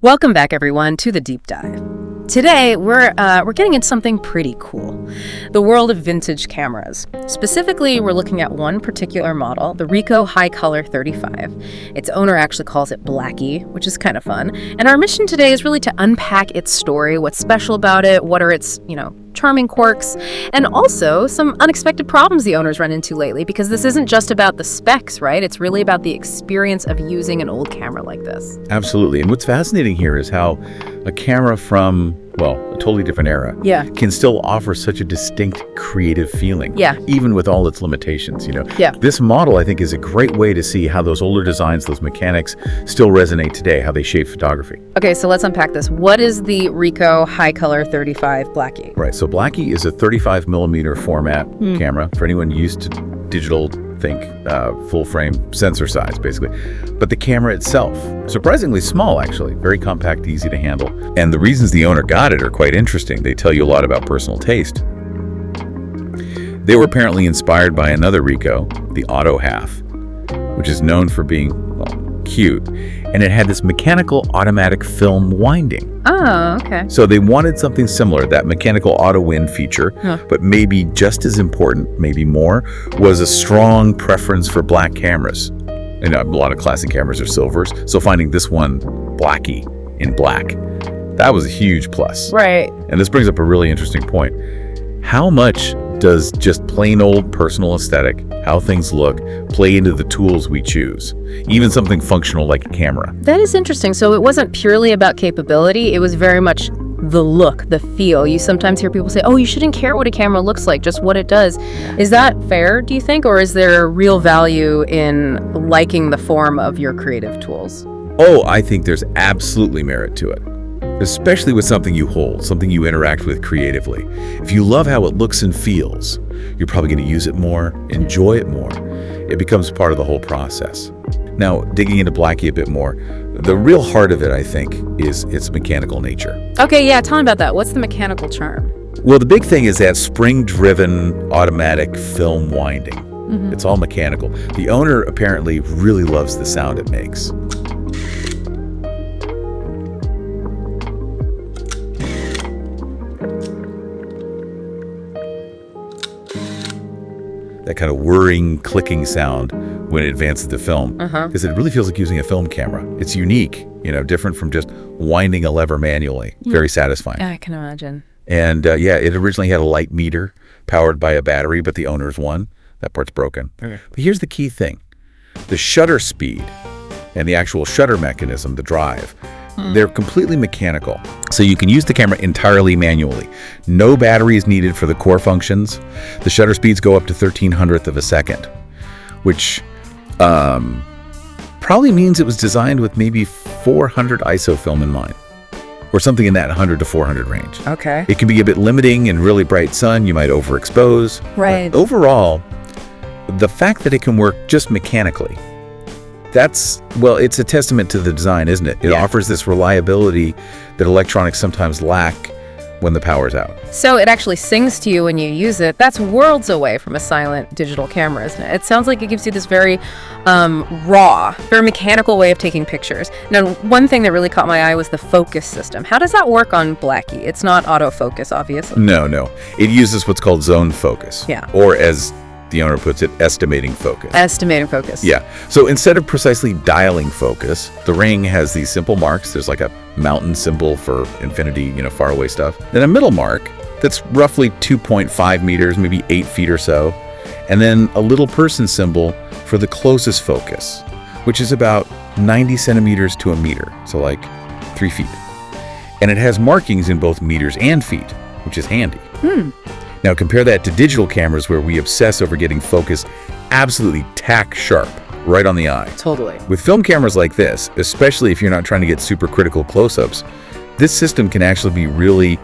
Welcome back, everyone, to the deep dive. Today, we're getting into something pretty cool, the world of vintage cameras. Specifically, we're looking at one particular model, the Ricoh Hi-color 35. Its owner actually calls it Blacky, which is kind of fun. And our mission today is really to unpack its story, what's special about it, what are its, charming quirks, and also some unexpected problems the owners run into lately, because this isn't just about the specs, right? It's really about the experience of using an old camera like this. Absolutely. And what's fascinating here is how a camera from, a totally different era can still offer such a distinct creative feeling, even with all its limitations. This model, I think, is a great way to see how those older designs, those mechanics, still resonate today, how they shape photography. Okay, so let's unpack this. What is the Ricoh Hi-color 35 Blacky? Right, so Blacky is a 35 millimeter format camera. For anyone used to digital, think full frame sensor size, basically. But the camera itself, surprisingly small, actually, very compact, easy to handle. And the reasons the owner got it are quite interesting. They tell you a lot about personal taste. They were apparently inspired by another Ricoh, the Auto Half, which is known for being, cute. And it had this mechanical automatic film winding. Oh, okay. So they wanted something similar, that mechanical auto wind feature, but maybe just as important, maybe more, was a strong preference for black cameras. And a lot of classic cameras are silvers, so finding this one, Blacky, in black, that was a huge plus. Right. And this brings up a really interesting point. How much does just plain old personal aesthetic, how things look, play into the tools we choose? Even something functional like a camera. That is interesting. So it wasn't purely about capability. It was very much the look, the feel. You sometimes hear people say, you shouldn't care what a camera looks like, just what it does. Is that fair, do you think? Or is there real value in liking the form of your creative tools? I think there's absolutely merit to it. Especially with something you hold, something you interact with creatively. If you love how it looks and feels, you're probably going to use it more, enjoy it more. It becomes part of the whole process. Now, digging into Blacky a bit more, the real heart of it, I think, is its mechanical nature. Okay, yeah, tell me about that. What's the mechanical charm? Well, the big thing is that spring-driven automatic film winding. It's all mechanical. The owner apparently really loves the sound it makes. That kind of whirring, clicking sound when it advances the film, because it really feels like using a film camera. It's unique, different from just winding a lever manually. Very satisfying. I can imagine. And it originally had a light meter powered by a battery, but the owner's one. That part's broken. Okay. But here's the key thing. The shutter speed and the actual shutter mechanism, the drive, they're completely mechanical. So you can use the camera entirely manually. No battery is needed for the core functions. The shutter speeds go up to 1/1300th of a second, which probably means it was designed with maybe 400 ISO film in mind, or something in that 100 to 400 range. Okay. It can be a bit limiting in really bright sun. You might overexpose. Right. But overall, the fact that it can work just mechanically, it's a testament to the design, isn't it? It offers this reliability that electronics sometimes lack when the power's out. So it actually sings to you when you use it. That's worlds away from a silent digital camera, isn't it? It sounds like it gives you this very raw, very mechanical way of taking pictures. Now, one thing that really caught my eye was the focus system. How does that work on Blacky? It's not autofocus, obviously. No. It uses what's called zone focus. Yeah. Or as the owner puts it, estimating focus. Estimating focus. Yeah. So instead of precisely dialing focus, the ring has these simple marks. There's like a mountain symbol for infinity, far away stuff. Then a middle mark that's roughly 2.5 meters, maybe 8 feet or so. And then a little person symbol for the closest focus, which is about 90 centimeters to a meter. So like 3 feet. And it has markings in both meters and feet, which is handy. Now compare that to digital cameras where we obsess over getting focus absolutely tack sharp, right on the eye. Totally. With film cameras like this, especially if you're not trying to get super critical close-ups, this system can actually be really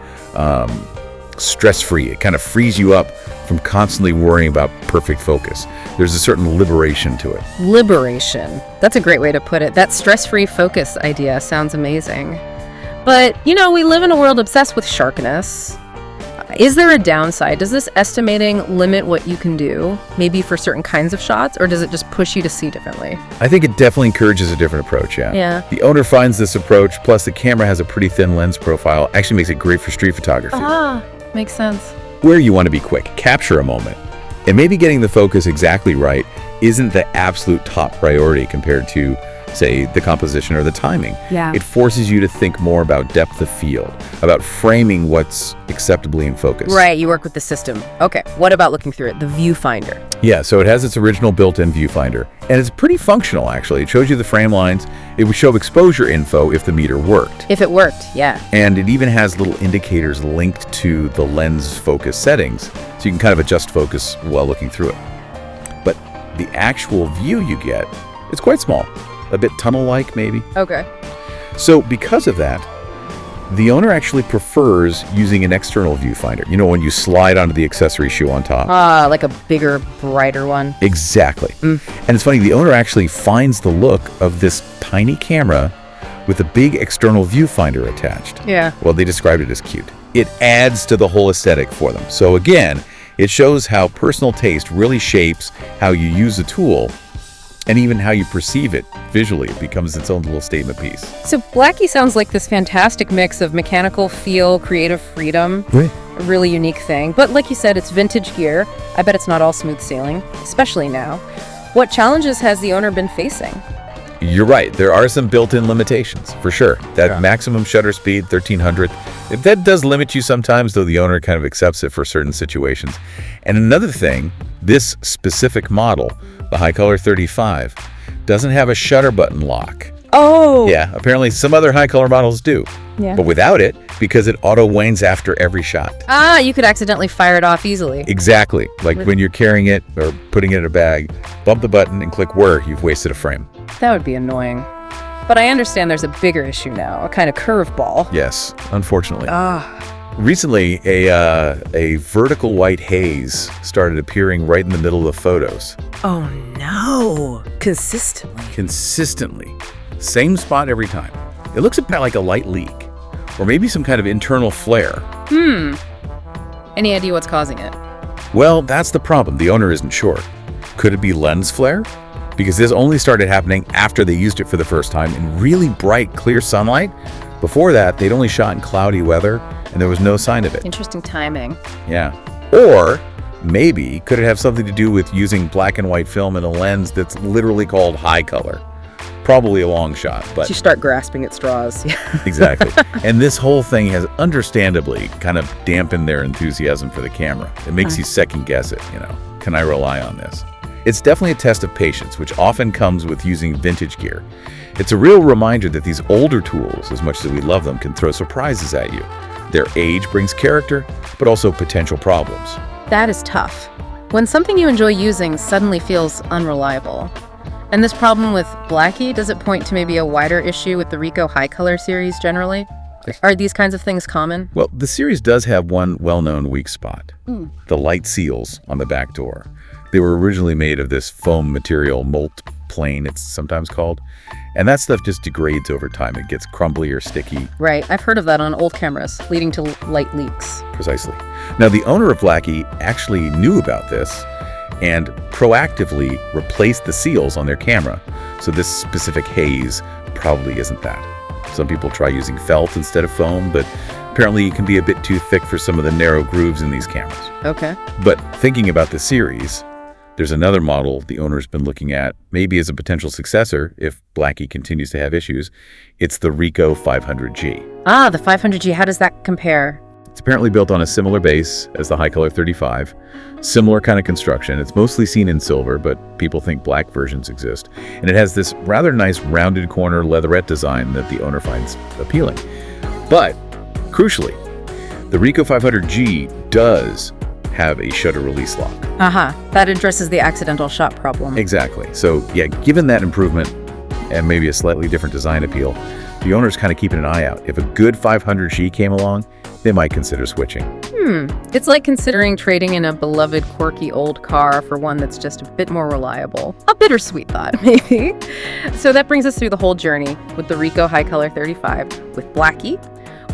stress-free. It kind of frees you up from constantly worrying about perfect focus. There's a certain liberation to it. Liberation. That's a great way to put it. That stress-free focus idea sounds amazing. But, we live in a world obsessed with sharpness. Is there a downside? Does this estimating limit what you can do, maybe for certain kinds of shots, or does it just push you to see differently? I think it definitely encourages a different approach, yeah. Yeah. The owner finds this approach, plus the camera has a pretty thin lens profile, actually makes it great for street photography. Ah, makes sense. Where you want to be quick, capture a moment. And maybe getting the focus exactly right isn't the absolute top priority compared to, say, the composition or the timing. Yeah. It forces you to think more about depth of field, about framing what's acceptably in focus. Right, you work with the system. Okay, what about looking through it? The viewfinder. Yeah, so it has its original built-in viewfinder, and it's pretty functional, actually. It shows you the frame lines. It would show exposure info if the meter worked. If it worked, yeah. And it even has little indicators linked to the lens focus settings, so you can kind of adjust focus while looking through it. But the actual view you get is quite small, a bit tunnel-like maybe. Okay. So because of that, the owner actually prefers using an external viewfinder. You know, when you slide onto the accessory shoe on top. Ah, like a bigger, brighter one. Exactly. And it's funny, the owner actually finds the look of this tiny camera with a big external viewfinder attached. Yeah. Well, they described it as cute. It adds to the whole aesthetic for them. So again, it shows how personal taste really shapes how you use a tool and even how you perceive it visually. It becomes its own little statement piece. So Blacky sounds like this fantastic mix of mechanical feel, creative freedom. Right. A really unique thing. But like you said, it's vintage gear. I bet it's not all smooth sailing, especially now. What challenges has the owner been facing? You're right. There are some built-in limitations, for sure. That maximum shutter speed, 1300, that does limit you sometimes, though the owner kind of accepts it for certain situations. And another thing, this specific model, the Hi-color 35, doesn't have a shutter button lock. Oh! Yeah, apparently some other Hi-color models do. Yeah. But without it, because it auto-wanes after every shot. Ah, you could accidentally fire it off easily. Exactly. Like when you're carrying it or putting it in a bag, bump the button and click whir, you've wasted a frame. That would be annoying. But I understand there's a bigger issue now, a kind of curveball. Yes, unfortunately. Ah. Recently, a vertical white haze started appearing right in the middle of the photos. Oh no! Consistently. Same spot every time. It looks a bit like a light leak, or maybe some kind of internal flare. Any idea what's causing it? Well, that's the problem. The owner isn't sure. Could it be lens flare? Because this only started happening after they used it for the first time in really bright, clear sunlight. Before that, they'd only shot in cloudy weather, and there was no sign of it. Interesting timing. Yeah. Or maybe could it have something to do with using black and white film in a lens that's literally called Hi-color? Probably a long shot, but... You start grasping at straws. Exactly. And this whole thing has understandably kind of dampened their enthusiasm for the camera. It makes you second guess it, you know. Can I rely on this? It's definitely a test of patience, which often comes with using vintage gear. It's a real reminder that these older tools, as much as we love them, can throw surprises at you. Their age brings character, but also potential problems. That is tough. When something you enjoy using suddenly feels unreliable. And this problem with Blacky, does it point to maybe a wider issue with the Ricoh Hi-color series generally? Are these kinds of things common? Well, the series does have one well-known weak spot. The light seals on the back door. They were originally made of this foam material, molt plane it's sometimes called. And that stuff just degrades over time. It gets crumbly or sticky. Right, I've heard of that on old cameras, leading to light leaks. Precisely. Now, the owner of Blacky actually knew about this and proactively replaced the seals on their camera. So this specific haze probably isn't that. Some people try using felt instead of foam, but apparently it can be a bit too thick for some of the narrow grooves in these cameras. Okay. But thinking about the series, there's another model the owner's been looking at, maybe as a potential successor if Blacky continues to have issues. It's the Ricoh 500G. Ah, the 500G, how does that compare? It's apparently built on a similar base as the Hi-color 35. Similar kind of construction. It's mostly seen in silver, but people think black versions exist. And it has this rather nice rounded corner leatherette design that the owner finds appealing. But, crucially, the Ricoh 500G does have a shutter release lock. That addresses the accidental shot problem. Exactly. So, yeah, given that improvement and maybe a slightly different design appeal, the owner's kind of keeping an eye out. If a good 500G came along, they might consider switching. It's like considering trading in a beloved, quirky old car for one that's just a bit more reliable. A bittersweet thought, maybe. So that brings us through the whole journey with the Ricoh Hi-color 35, with Blacky,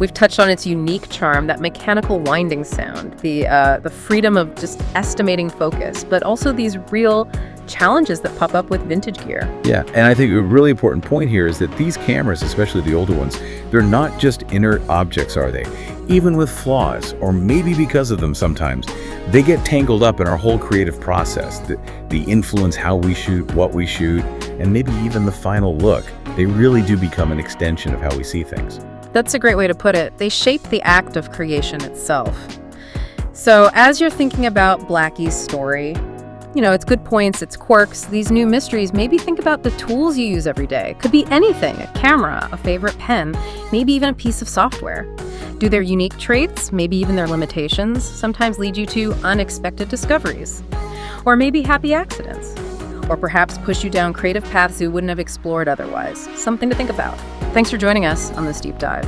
We've touched on its unique charm, that mechanical winding sound, the freedom of just estimating focus, but also these real challenges that pop up with vintage gear. Yeah, and I think a really important point here is that these cameras, especially the older ones, they're not just inert objects, are they? Even with flaws, or maybe because of them sometimes, they get tangled up in our whole creative process. The influence how we shoot, what we shoot, and maybe even the final look. They really do become an extension of how we see things. That's a great way to put it. They shape the act of creation itself. So as you're thinking about Blacky's story, its good points, its quirks, these new mysteries, maybe think about the tools you use every day. Could be anything, a camera, a favorite pen, maybe even a piece of software. Do their unique traits, maybe even their limitations, sometimes lead you to unexpected discoveries? Or maybe happy accidents? Or perhaps push you down creative paths you wouldn't have explored otherwise? Something to think about. Thanks for joining us on this deep dive.